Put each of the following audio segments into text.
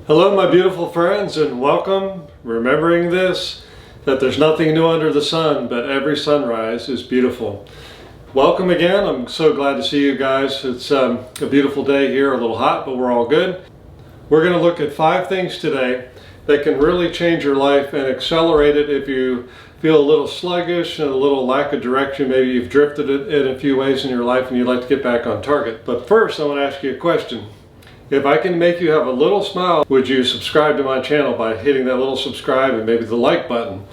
Hello, my beautiful friends, and welcome. Remembering this, that there's nothing new under the sun, but every sunrise is beautiful. Welcome again. I'm so glad to see you guys. It's a beautiful day here, a little hot, but we're all good. We're going to look at 5 things today that can really change your life and accelerate it if you feel a little sluggish and a little lack of direction. Maybe you've drifted in a few ways in your life and you'd like to get back on target. But first, I want to ask you a question. If I can make you have a little smile, would you subscribe to my channel by hitting that little subscribe and maybe the like button?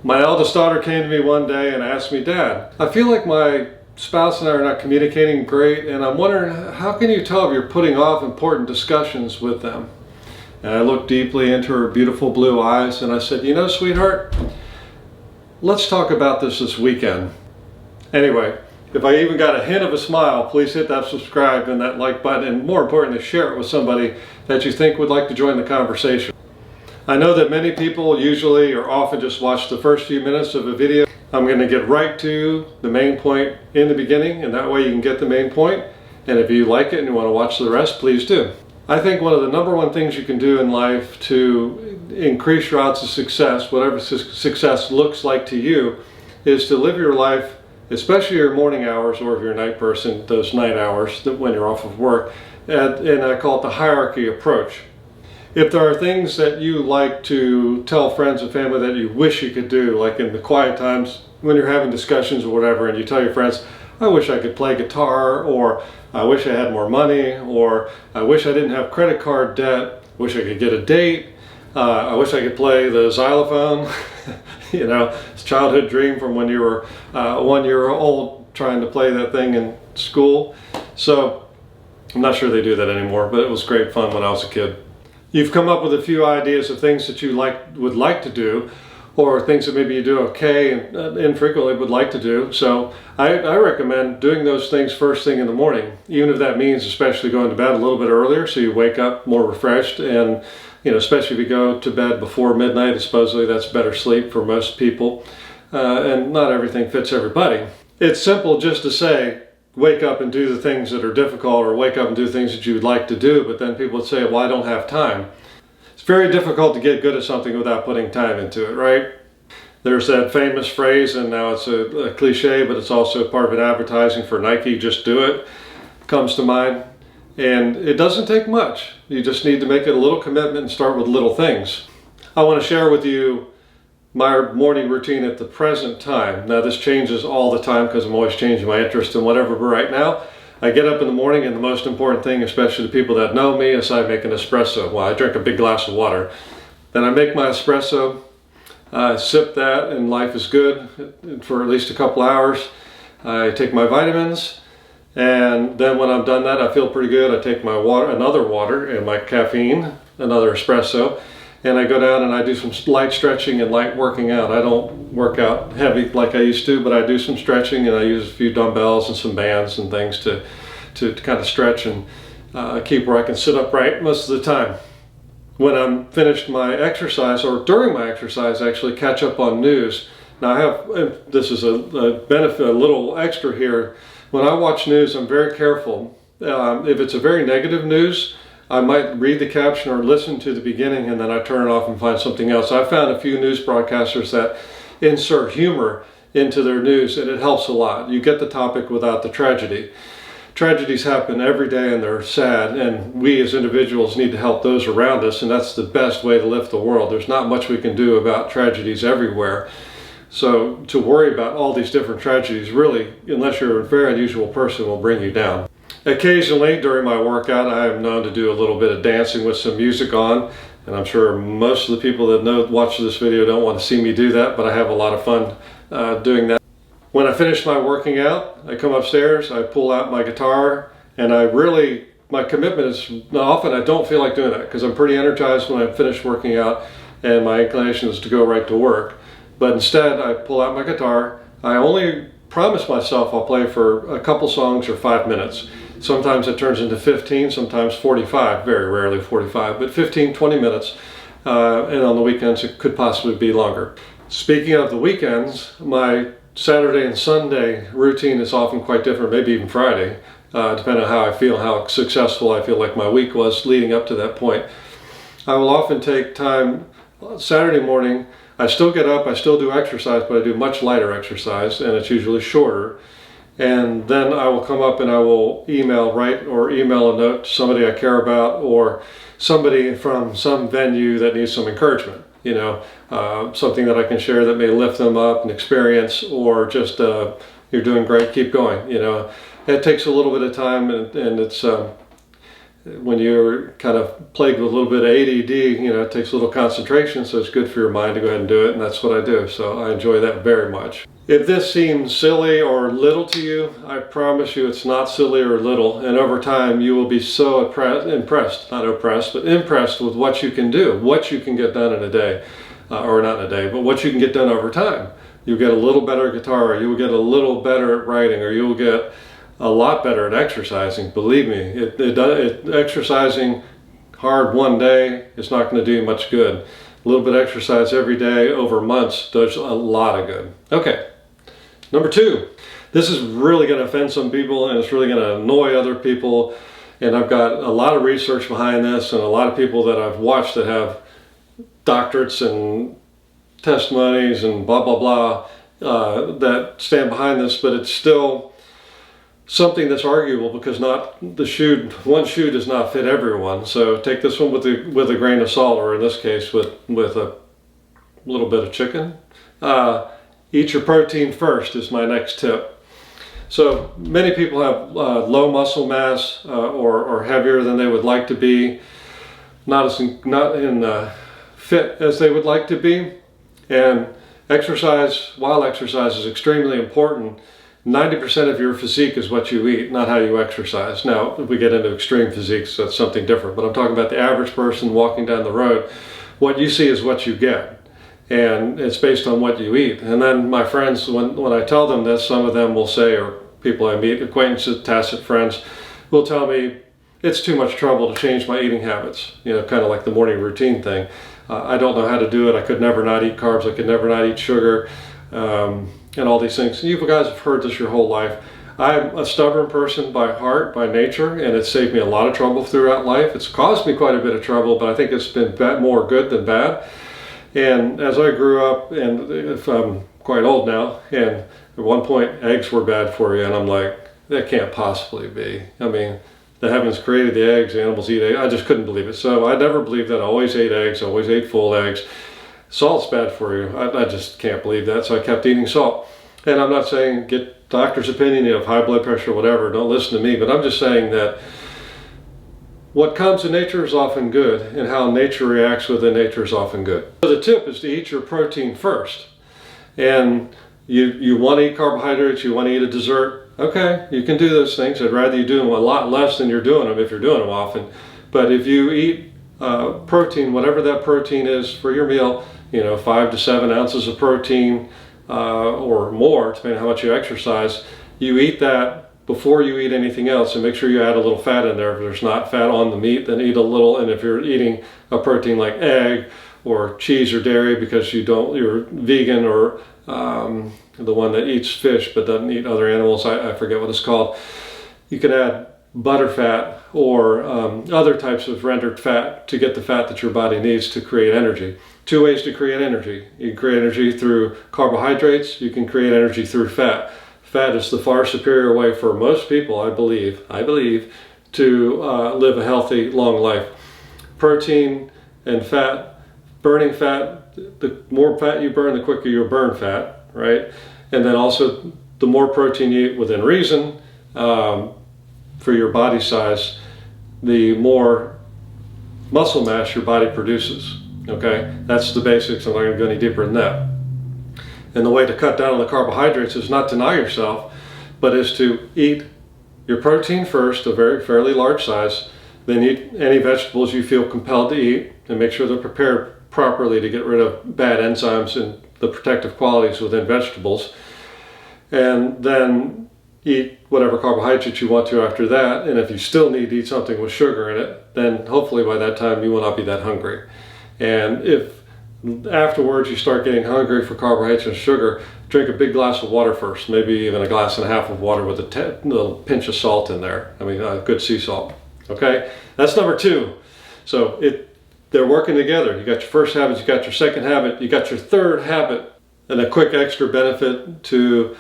My eldest daughter came to me one day and asked me, "Dad, I feel like my spouse and I are not communicating great, and I'm wondering, how can you tell if you're putting off important discussions with them?" And I looked deeply into her beautiful blue eyes and I said, "You know, sweetheart, let's talk about this weekend." Anyway, if I even got a hint of a smile, please hit that subscribe and that like button, and more importantly, share it with somebody that you think would like to join the conversation. I know that many people usually or often just watch the first few minutes of a video. I'm going to get right to the main point in the beginning, and that way you can get the main point. And if you like it and you want to watch the rest, please do. I think one of the number one things you can do in life to increase your odds of success, whatever success looks like to you, is to live your life, especially your morning hours, or if you're a night person, those night hours when you're off of work, and I call it the hierarchy approach. If there are things that you like to tell friends and family that you wish you could do, like in the quiet times when you're having discussions or whatever, and you tell your friends, "I wish I could play guitar," or "I wish I had more money," or "I wish I didn't have credit card debt," "Wish I could get a date," "I wish I could play the xylophone." You know, it's a childhood dream from when you were 1 year old trying to play that thing in school. So I'm not sure they do that anymore, but it was great fun when I was a kid. You've come up with a few ideas of things that you would like to do, or things that maybe you do okay and infrequently would like to do. So I recommend doing those things first thing in the morning, even if that means especially going to bed a little bit earlier so you wake up more refreshed. And you know, especially if you go to bed before midnight, supposedly that's better sleep for most people, and not everything fits everybody. It's simple just to say, wake up and do the things that are difficult, or wake up and do things that you would like to do, but then people would say, "Well, I don't have time." It's very difficult to get good at something without putting time into it, right? There's that famous phrase, and now it's a cliche, but it's also part of an advertising for Nike, "Just do it," comes to mind. And it doesn't take much. You just need to make it a little commitment and start with little things. I want to share with you my morning routine at the present time. Now this changes all the time because I'm always changing my interest in whatever, but right now I get up in the morning and the most important thing, especially the people that know me, is I make an espresso. Well, I drink a big glass of water. Then I make my espresso, I sip that, and life is good for at least a couple hours. I take my vitamins. And then when I'm done that, I feel pretty good. I take my water, another water, and my caffeine, another espresso, and I go down and I do some light stretching and light working out. I don't work out heavy like I used to, but I do some stretching, and I use a few dumbbells and some bands and things to kind of stretch and keep where I can sit upright most of the time. When I'm finished my exercise, or during my exercise, I actually catch up on news. Now I have, this is a benefit, a little extra here. When I watch news, I'm very careful. If it's a very negative news, I might read the caption or listen to the beginning, and then I turn it off and find something else. I found a few news broadcasters that insert humor into their news, and it helps a lot. You get the topic without the tragedy. Tragedies happen every day and they're sad, and we as individuals need to help those around us, and that's the best way to lift the world. There's not much we can do about tragedies everywhere. So to worry about all these different tragedies, really, unless you're a very unusual person, will bring you down. Occasionally during my workout, I am known to do a little bit of dancing with some music on, and I'm sure most of the people that watch this video don't want to see me do that, but I have a lot of fun doing that. When I finish my working out, I come upstairs, I pull out my guitar, and my commitment is, often I don't feel like doing that because I'm pretty energized when I finish working out, and my inclination is to go right to work. But instead, I pull out my guitar. I only promise myself I'll play for a couple songs or 5 minutes. Sometimes it turns into 15, sometimes 45, very rarely 45, but 15, 20 minutes. And on the weekends, it could possibly be longer. Speaking of the weekends, my Saturday and Sunday routine is often quite different, maybe even Friday, depending on how I feel, how successful I feel like my week was leading up to that point. I will often take time Saturday morning. I still get up, I still do exercise, but I do much lighter exercise, and it's usually shorter. And then I will come up and I will email a note to somebody I care about, or somebody from some venue that needs some encouragement, something that I can share that may lift them up, an experience, or just you're doing great, keep going. It takes a little bit of time, and it's when you're kind of plagued with a little bit of ADD, it takes a little concentration, so it's good for your mind to go ahead and do it, and that's what I do. So I enjoy that very much. If this seems silly or little to you, I promise you it's not silly or little, and over time you will be so impressed with what you can do, what you can get done in a day, or not in a day, but what you can get done over time. You'll get a little better at guitar, or you will get a little better at writing, or you will get a lot better at exercising. Believe me, exercising hard one day is not going to do you much good. A little bit of exercise every day over months does a lot of good. Okay. Number 2, this is really going to offend some people, and it's really going to annoy other people, and I've got a lot of research behind this, and a lot of people that I've watched that have doctorates and testimonies and blah blah blah that stand behind this, but it's still something that's arguable, because one shoe does not fit everyone. So take this one with a grain of salt, or in this case with a little bit of chicken. Eat your protein first is my next tip. So many people have low muscle mass, or heavier than they would like to be, not fit as they would like to be. And while exercise is extremely important, 90% of your physique is what you eat, not how you exercise. Now, if we get into extreme physiques, that's something different, but I'm talking about the average person walking down the road. What you see is what you get. And it's based on what you eat. And then my friends, when I tell them this, some of them will say, or people I meet, acquaintances, tacit friends, will tell me it's too much trouble to change my eating habits. Kind of like the morning routine thing. I don't know how to do it. I could never not eat carbs. I could never not eat sugar, and all these things. You guys have heard this your whole life. I'm a stubborn person by heart, by nature, and it's saved me a lot of trouble throughout life. It's caused me quite a bit of trouble, but I think it's been more good than bad. And as I grew up, and if I'm quite old now, and at one point eggs were bad for you, and I'm like, that can't possibly be. I mean, the heavens created the eggs, animals eat eggs. I just couldn't believe it. So I never believed that. I always ate eggs, I always ate full eggs. Salt's bad for you. I just can't believe that, so I kept eating salt. And I'm not saying get doctor's opinion, you have high blood pressure, whatever, don't listen to me, but I'm just saying that what comes in nature is often good, and how nature reacts within nature is often good. So the tip is to eat your protein first. And you want to eat carbohydrates, you want to eat a dessert, okay, you can do those things. I'd rather you do them a lot less than you're doing them if you're doing them often. But if you eat protein, whatever that protein is for your meal, 5 to 7 ounces of protein or more, depending on how much you exercise, you eat that before you eat anything else, and make sure you add a little fat in there. If there's not fat on the meat, then eat a little. And if you're eating a protein like egg or cheese or dairy because you're vegan, or the one that eats fish but doesn't eat other animals, I forget what it's called, you can add butter fat or other types of rendered fat to get the fat that your body needs to create energy. 2 ways to create energy. You can create energy through carbohydrates, you can create energy through fat. Fat is the far superior way for most people, I believe, to live a healthy, long life. Protein and fat, burning fat, the more fat you burn, the quicker you burn fat, right? And then also, the more protein you eat within reason, for your body size, the more muscle mass your body produces, okay? That's the basics. I'm not going to go any deeper than that. And the way to cut down on the carbohydrates is not deny yourself, but is to eat your protein first, a fairly large size, then eat any vegetables you feel compelled to eat, and make sure they're prepared properly to get rid of bad enzymes and the protective qualities within vegetables. And then eat whatever carbohydrates you want to after that. And if you still need to eat something with sugar in it, then hopefully by that time you will not be that hungry. And if afterwards you start getting hungry for carbohydrates and sugar, drink a big glass of water first, maybe even a glass and a half of water with a little pinch of salt in there. Good sea salt. Okay, that's number 2. So they're working together. You got your first habit, you got your second habit, you got your third habit. And a quick extra benefit to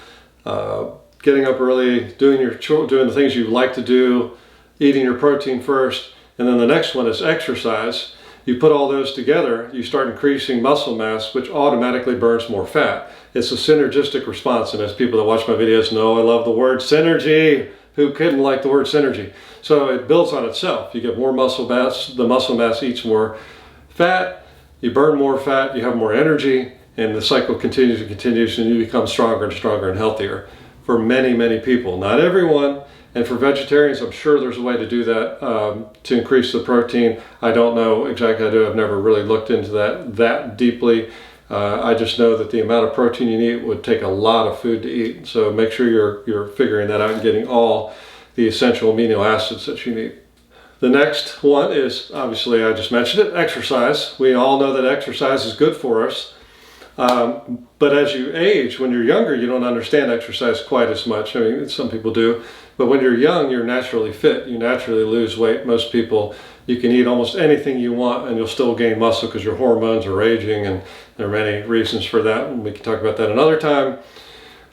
getting up early, doing the things you like to do, eating your protein first, and then the next one is exercise. You put all those together, you start increasing muscle mass, which automatically burns more fat. It's a synergistic response, and as people that watch my videos know, I love the word synergy. Who couldn't like the word synergy? So it builds on itself. You get more muscle mass, the muscle mass eats more fat, you burn more fat, you have more energy, and the cycle continues and continues, and you become stronger and stronger and healthier for many, many people. Not everyone, and for vegetarians, I'm sure there's a way to do that to increase the protein. I don't know exactly how to do it. I've never really looked into that deeply. I just know that the amount of protein you need would take a lot of food to eat. So make sure you're figuring that out and getting all the essential amino acids that you need. The next one is, obviously I just mentioned it, exercise. We all know that exercise is good for us. But as you age, when you're younger, you don't understand exercise quite as much. I mean, some people do. But when you're young, you're naturally fit. You naturally lose weight. Most people, you can eat almost anything you want and you'll still gain muscle because your hormones are aging, and there are many reasons for that, and we can talk about that another time.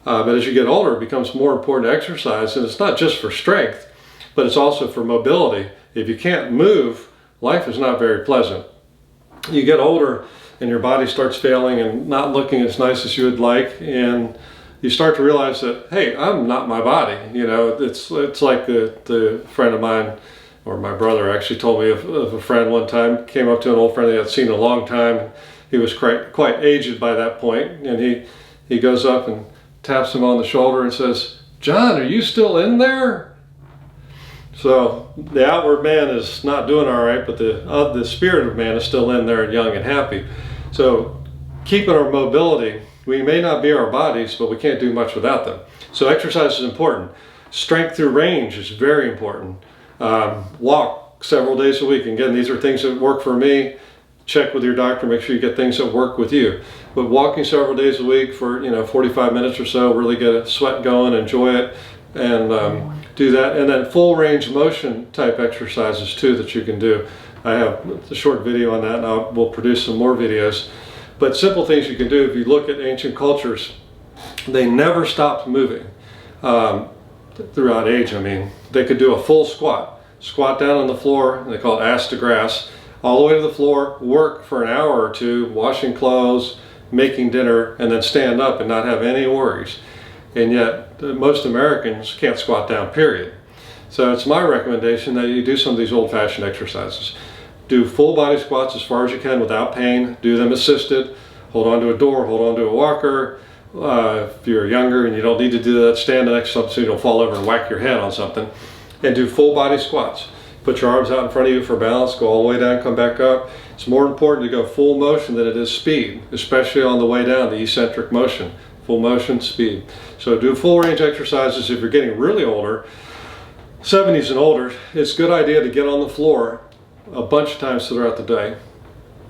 But as you get older, it becomes more important to exercise, and it's not just for strength, but it's also for mobility. If you can't move, life is not very pleasant. You get older and your body starts failing and not looking as nice as you would like, and you start to realize that, hey, I'm not my body. You know, it's like the friend of mine, or my brother actually told me of a friend one time, came up to an old friend they had seen in a long time. He was quite aged by that point, and he goes up and taps him on the shoulder and says, "John, are you still in there?" So the outward man is not doing all right, but the spirit of man is still in there and young and happy. So keeping our mobility, we may not be our bodies, but we can't do much without them. So exercise is important. Strength through range is very important. Walk several days a week. Again, these are things that work for me. Check with your doctor, make sure you get things that work with you. But walking several days a week for 45 minutes or so, really get a sweat going, enjoy it, and do that. And then full range motion type exercises too that you can do. I have a short video on that, and we'll produce some more videos. But simple things you can do. If you look at ancient cultures, they never stopped moving throughout age. I mean, they could do a full squat down on the floor, and they call it ass to grass, all the way to the floor, work for an hour or two, washing clothes, making dinner, and then stand up and not have any worries. And yet, most Americans can't squat down, period. So it's my recommendation that you do some of these old-fashioned exercises. Do full body squats as far as you can without pain. Do them assisted. Hold on to a door, hold on to a walker. If you're younger and you don't need to do that, stand next to something so you don't fall over and whack your head on something. And do full body squats. Put your arms out in front of you for balance, go all the way down, come back up. It's more important to go full motion than it is speed, especially on the way down, the eccentric motion. Full motion, speed. So do full range exercises. If you're getting really older, 70s and older, it's a good idea to get on the floor a bunch of times throughout the day.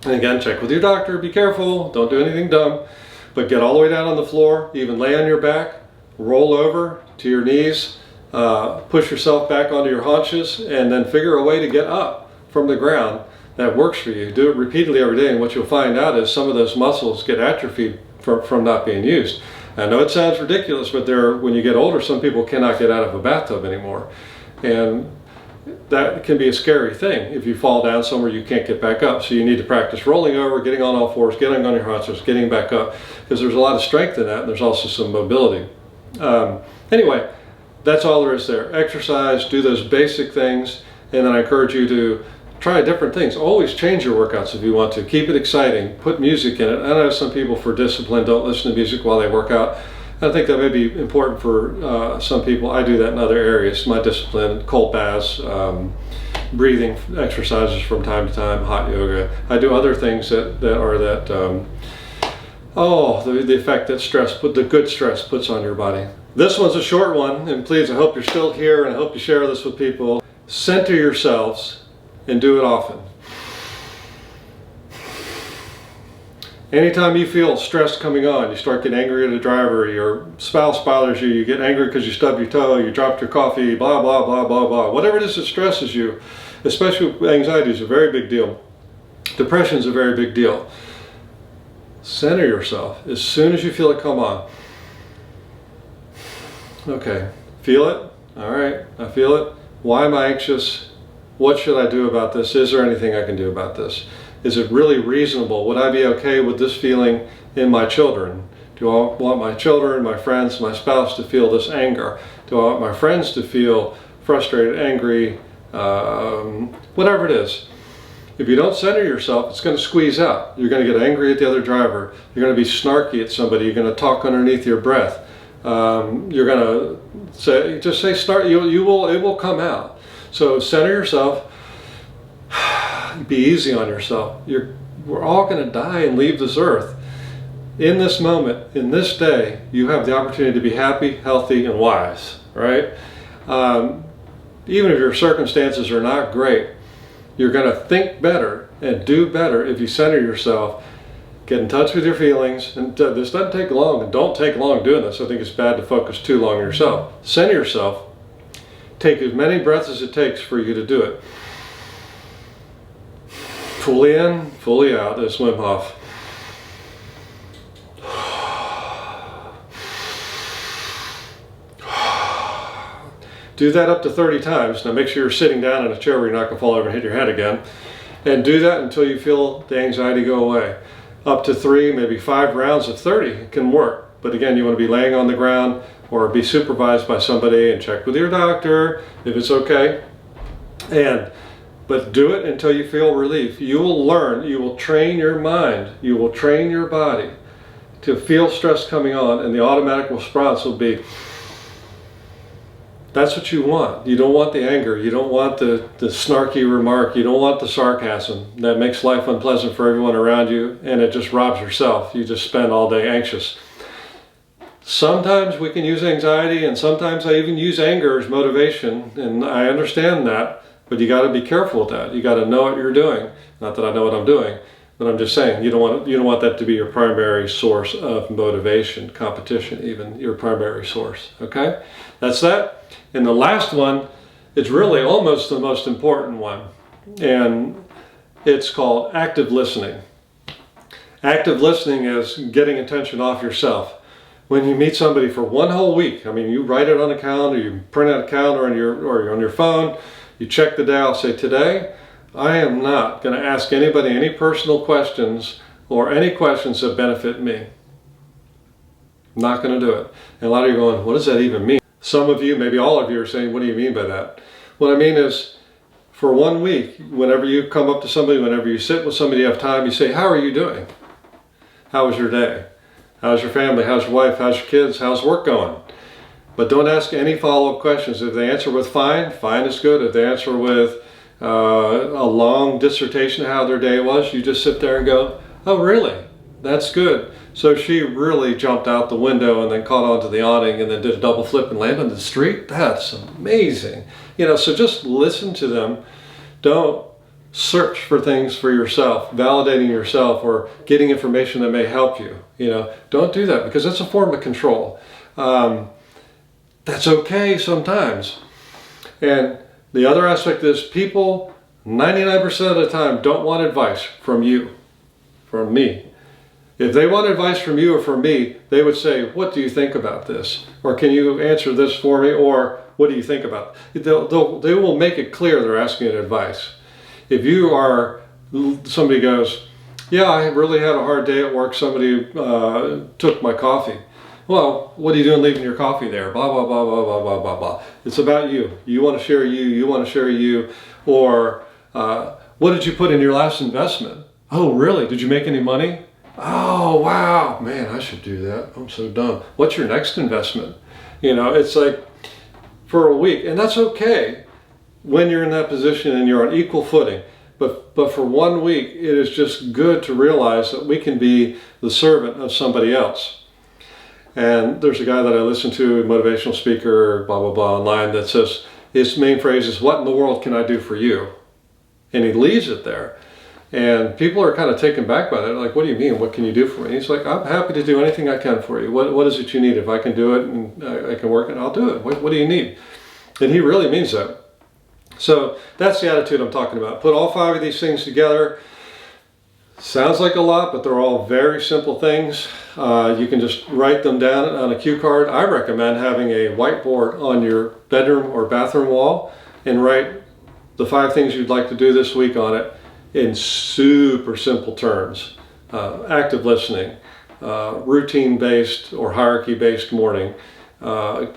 And again, check with your doctor, be careful, don't do anything dumb, but get all the way down on the floor, even lay on your back, roll over to your knees, push yourself back onto your haunches, and then figure a way to get up from the ground that works for you. Do it repeatedly every day, and what you'll find out is some of those muscles get atrophied from not being used. I know it sounds ridiculous, but when you get older, some people cannot get out of a bathtub anymore. And that can be a scary thing if you fall down somewhere you can't get back up. So you need to practice rolling over, getting on all fours, getting on your haunches, getting back up, because there's a lot of strength in that, and there's also some mobility. Anyway, that's all there is there. Exercise, do those basic things, and then I encourage you to try different things. Always change your workouts if you want to. Keep it exciting. Put music in it. I know some people, for discipline, don't listen to music while they work out. I think that may be important for some people. I do that in other areas. My discipline, cold baths, breathing exercises from time to time, hot yoga. I do other things that are that, the effect that the good stress puts on your body. This one's a short one, and please, I hope you're still here, and I hope you share this with people. Center yourselves and do it often. Anytime you feel stress coming on, you start getting angry at a driver, your spouse bothers you, you get angry because you stubbed your toe, you dropped your coffee, blah, blah, blah, blah, blah. Whatever it is that stresses you, especially anxiety is a very big deal. Depression is a very big deal. Center yourself. As soon as you feel it come on. Okay, feel it? All right, I feel it. Why am I anxious? What should I do about this? Is there anything I can do about this? Is it really reasonable? Would I be okay with this feeling in my children? Do I want my children, my friends, my spouse to feel this anger? Do I want my friends to feel frustrated, angry, whatever it is? If you don't center yourself, it's going to squeeze out. You're going to get angry at the other driver. You're going to be snarky at somebody. You're going to talk underneath your breath. You're going to say start. It will come out. So center yourself. Be easy on yourself. We're all going to die and leave this earth. In this moment, in this day, you have the opportunity to be happy, healthy, and wise, right? Even if your circumstances are not great, you're going to think better and do better if you center yourself, get in touch with your feelings. And this doesn't take long, and don't take long doing this. I think it's bad to focus too long on yourself. Center yourself. Take as many breaths as it takes for you to do it. Fully in, fully out, as Wim Hof. Do that up to 30 times. Now make sure you're sitting down in a chair where you're not going to fall over and hit your head again. And do that until you feel the anxiety go away. Up to 3, maybe 5 rounds of 30 can work. But again, you want to be laying on the ground or be supervised by somebody and check with your doctor if it's okay. But do it until you feel relief. You will learn, you will train your mind, you will train your body to feel stress coming on, and the automatic response will be, that's what you want. You don't want the anger. You don't want the snarky remark. You don't want the sarcasm. That makes life unpleasant for everyone around you, and it just robs yourself. You just spend all day anxious. Sometimes we can use anxiety, and sometimes I even use anger as motivation, and I understand that, but you got to be careful with that. You got to know what you're doing. Not that I know what I'm doing, but I'm just saying you don't want that to be your primary source of motivation, competition, even your primary source. Okay, that's that. And the last one is really almost the most important one, and it's called active listening. Active listening is getting attention off yourself. When you meet somebody for one whole week, I mean, you write it on a calendar, you print out a calendar on your phone, you check the day, I'll say, today, I am not going to ask anybody any personal questions or any questions that benefit me. I'm not going to do it. And a lot of you are going, what does that even mean? Some of you, maybe all of you, are saying, what do you mean by that? What I mean is, for 1 week, whenever you come up to somebody, whenever you sit with somebody, you have time, you say, how are you doing? How was your day? How's your family? How's your wife? How's your kids? How's work going? But don't ask any follow-up questions. If they answer with fine, fine is good. If they answer with a long dissertation of how their day was, you just sit there and go, oh really? That's good. So she really jumped out the window and then caught onto the awning and then did a double flip and landed on the street? That's amazing. So just listen to them. Don't search for things for yourself, validating yourself or getting information that may help you. Don't do that, because that's a form of control. That's okay sometimes. And the other aspect is people 99% of the time don't want advice from you, from me. If they want advice from you or from me, they would say, what do you think about this? Or can you answer this for me? Or what do you think about it? They will make it clear they're asking advice. If somebody goes, yeah, I really had a hard day at work, somebody took my coffee. Well, what are you doing leaving your coffee there? Blah, blah, blah, blah, blah, blah, blah, blah. It's about you. You want to share you want to share you. Or what did you put in your last investment? Oh, really? Did you make any money? Oh, wow. Man, I should do that. I'm so dumb. What's your next investment? It's like for a week. And that's okay when you're in that position and you're on equal footing. But for 1 week, it is just good to realize that we can be the servant of somebody else. And there's a guy that I listen to, a motivational speaker, blah, blah, blah, online, that says, his main phrase is, what in the world can I do for you? And he leaves it there. And people are kind of taken back by that. Like, what do you mean? What can you do for me? He's like, I'm happy to do anything I can for you. What is it you need? If I can do it and I can work it, I'll do it. What do you need? And he really means that. So that's the attitude I'm talking about. Put all 5 of these things together. Sounds like a lot, but they're all very simple things. You can just write them down on a cue card. I recommend having a whiteboard on your bedroom or bathroom wall and write the 5 things you'd like to do this week on it in super simple terms. Active listening, routine-based or hierarchy-based morning. I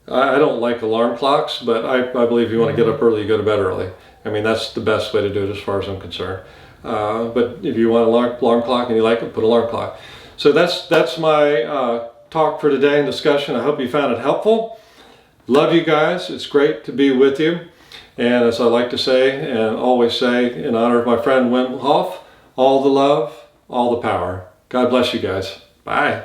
don't like alarm clocks, but I believe you want to get up early, you go to bed early. I mean, that's the best way to do it as far as I'm concerned. But if you want an alarm clock and you like it, put an alarm clock. So that's my talk for today and discussion. I hope you found it helpful. Love you guys. It's great to be with you. And as I like to say and always say in honor of my friend Wim Hof, all the love, all the power. God bless you guys. Bye.